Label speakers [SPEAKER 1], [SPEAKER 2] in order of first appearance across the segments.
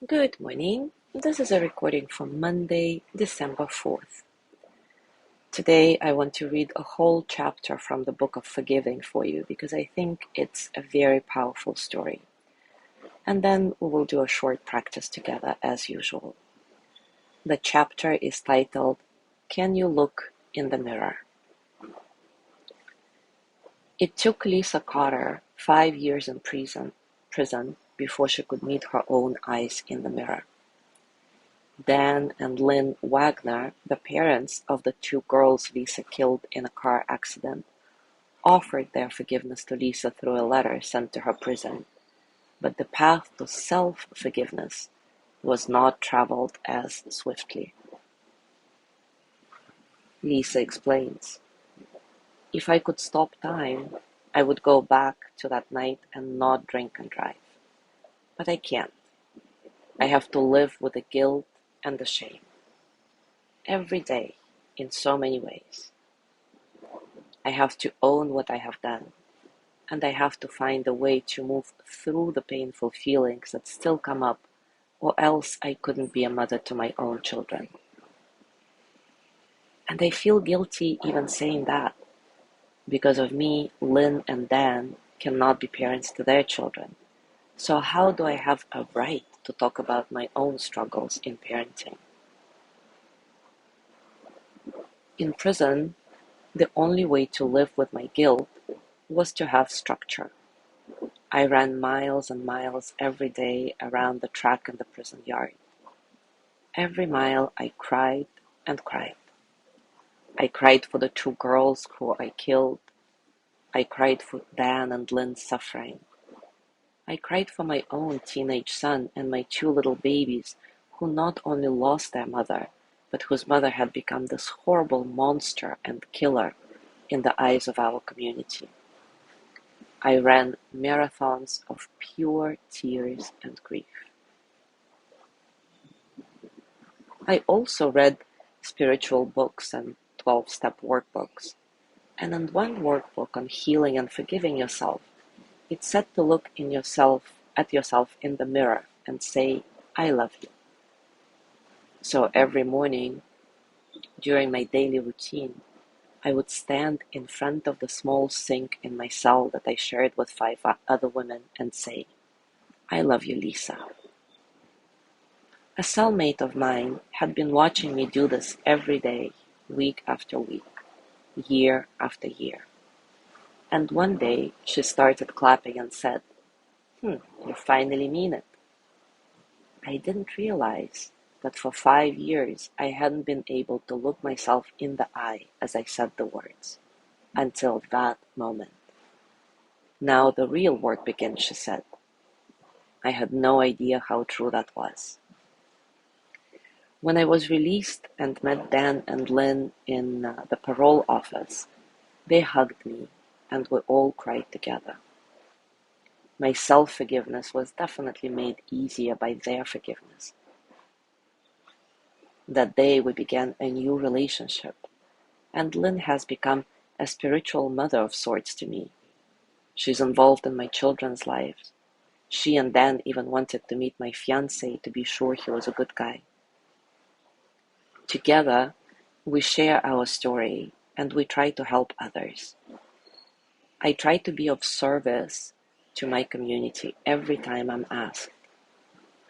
[SPEAKER 1] Good morning. This is a recording from Monday, December 4th. Today, I want to read a whole chapter from the book of Forgiving for you because I think it's a very powerful story. And then we will do a short practice together as usual. The chapter is titled, Can You Look in the Mirror? It took Lisa Carter 5 years in prison before she could meet her own eyes in the mirror. Dan and Lynn Wagner, the parents of the two girls Lisa killed in a car accident, offered their forgiveness to Lisa through a letter sent to her prison, but the path to self-forgiveness was not traveled as swiftly. Lisa explains, "If I could stop time, I would go back to that night and not drink and drive. But I can't. I have to live with the guilt and the shame. Every day, in so many ways. I have to own what I have done, and I have to find a way to move through the painful feelings that still come up, or else I couldn't be a mother to my own children. And I feel guilty even saying that. Because of me, Lynn and Dan cannot be parents to their children. So how do I have a right to talk about my own struggles in parenting? In prison, the only way to live with my guilt was to have structure. I ran miles and miles every day around the track in the prison yard. Every mile I cried and cried. I cried for the two girls who I killed. I cried for Dan and Lynn's suffering. I cried for my own teenage son and my two little babies who not only lost their mother, but whose mother had become this horrible monster and killer in the eyes of our community. I ran marathons of pure tears and grief. I also read spiritual books and 12-step workbooks. And in one workbook on healing and forgiving yourself, it said to look at yourself in the mirror and say, I love you. So every morning during my daily routine, I would stand in front of the small sink in my cell that I shared with 5 other women and say, I love you, Lisa. A cellmate of mine had been watching me do this every day, week after week, year after year. And one day she started clapping and said, you finally mean it. I didn't realize that for 5 years I hadn't been able to look myself in the eye as I said the words, until that moment. Now the real work begins, she said. I had no idea how true that was. When I was released and met Dan and Lynn in the parole office, they hugged me and we all cried together. My self-forgiveness was definitely made easier by their forgiveness. That day we began a new relationship, and Lynn has become a spiritual mother of sorts to me. She's involved in my children's lives. She and Dan even wanted to meet my fiancé to be sure he was a good guy. Together, we share our story and we try to help others. I try to be of service to my community every time I'm asked.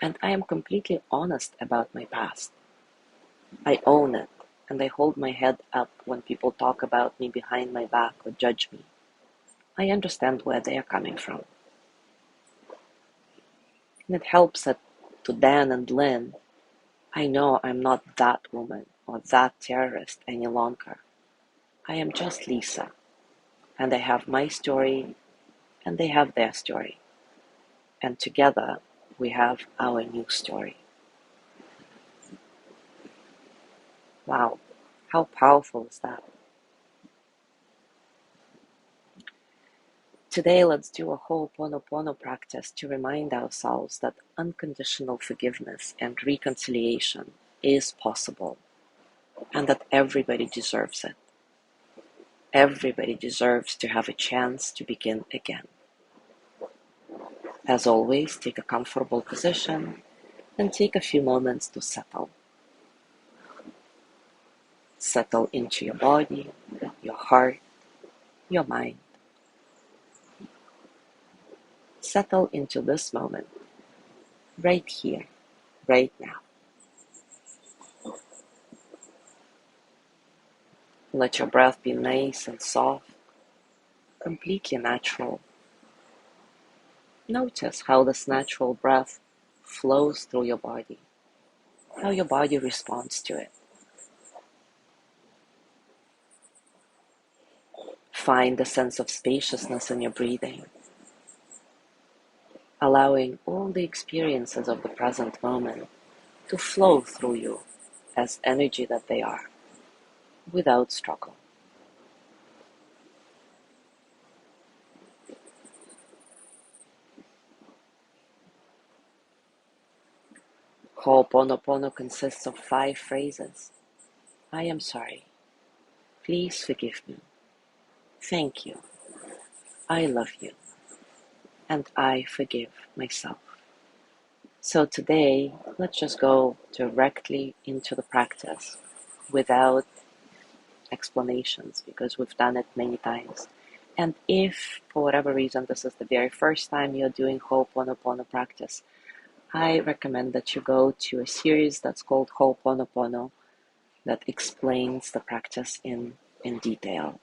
[SPEAKER 1] And I am completely honest about my past. I own it, and I hold my head up when people talk about me behind my back or judge me. I understand where they are coming from. And it helps that to Dan and Lynn, I know I'm not that woman or that terrorist any longer. I am just Lisa, and I have my story, and they have their story. And together, we have our new story. Wow, how powerful is that? Today, let's do a Ho'oponopono practice to remind ourselves that unconditional forgiveness and reconciliation is possible and that everybody deserves it. Everybody deserves to have a chance to begin again. As always, take a comfortable position and take a few moments to settle. Settle into your body, your heart, your mind. Settle into this moment, right here, right now. Let your breath be nice and soft, completely natural. Notice how this natural breath flows through your body, how your body responds to it. Find a sense of spaciousness in your breathing, allowing all the experiences of the present moment to flow through you as energy that they are, without struggle. Ho'oponopono consists of 5 phrases. I am sorry. Please forgive me. Thank you. I love you. And I forgive myself. So today, let's just go directly into the practice without explanations because we've done it many times. And if, for whatever reason, this is the very first time you're doing Ho'oponopono practice, I recommend that you go to a series that's called Ho'oponopono that explains the practice in detail.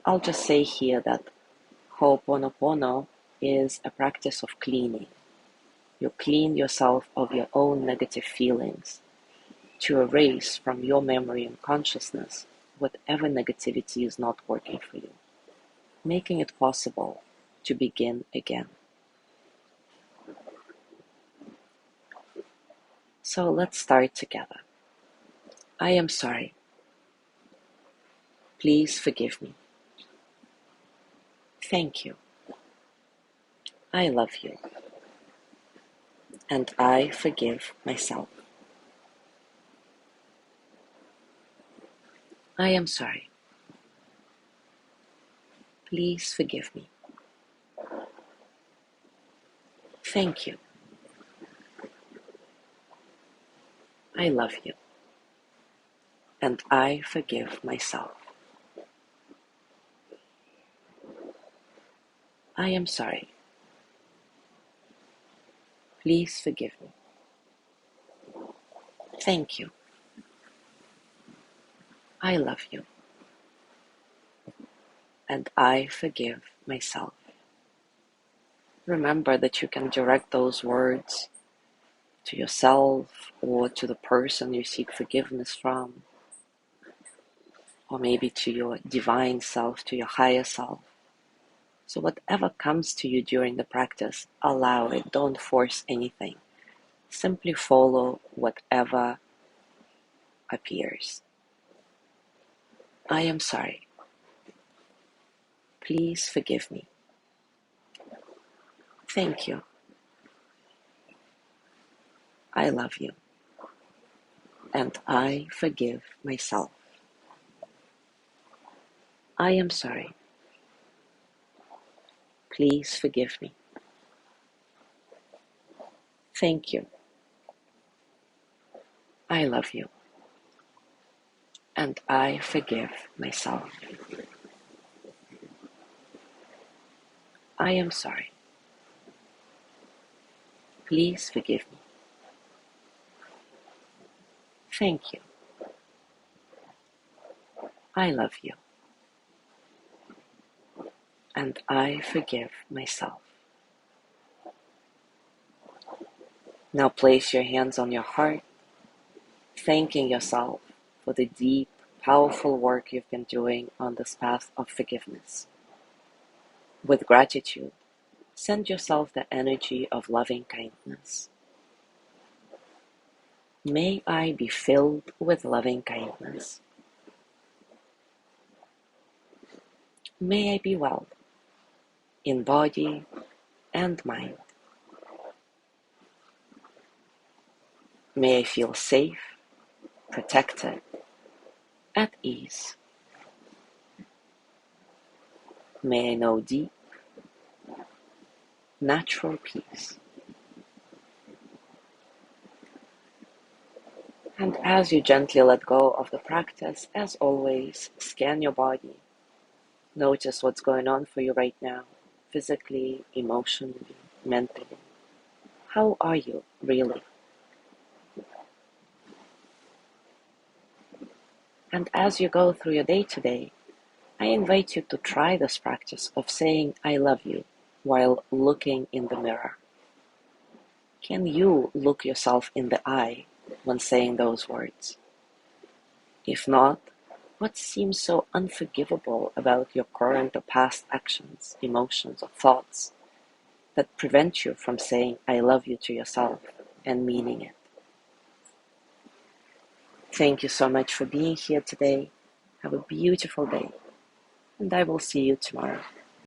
[SPEAKER 1] I'll just say here that Ho'oponopono is a practice of cleaning. You clean yourself of your own negative feelings to erase from your memory and consciousness whatever negativity is not working for you, making it possible to begin again. So let's start together. I am sorry. Please forgive me. Thank you. I love you. And I forgive myself. I am sorry. Please forgive me. Thank you. I love you. And I forgive myself. I am sorry. Please forgive me. Thank you. I love you. And I forgive myself. Remember that you can direct those words to yourself or to the person you seek forgiveness from, or maybe to your divine self, to your higher self. So whatever comes to you during the practice, allow it. Don't force anything. Simply follow whatever appears. I am sorry. Please forgive me. Thank you. I love you. And I forgive myself. I am sorry. Please forgive me. Thank you. I love you. And I forgive myself. I am sorry. Please forgive me. Thank you. I love you. And I forgive myself. Now place your hands on your heart, thanking yourself for the deep, powerful work you've been doing on this path of forgiveness. With gratitude, send yourself the energy of loving kindness. May I be filled with loving kindness. May I be well in body and mind. May I feel safe, protected, at ease. May I know deep, natural peace. And as you gently let go of the practice, as always, scan your body. Notice what's going on for you right now, physically, emotionally, mentally. How are you, really? And as you go through your day today, I invite you to try this practice of saying I love you while looking in the mirror. Can you look yourself in the eye when saying those words? If not, what seems so unforgivable about your current or past actions, emotions, or thoughts that prevent you from saying I love you to yourself and meaning it? Thank you so much for being here today. Have a beautiful day, and I will see you tomorrow.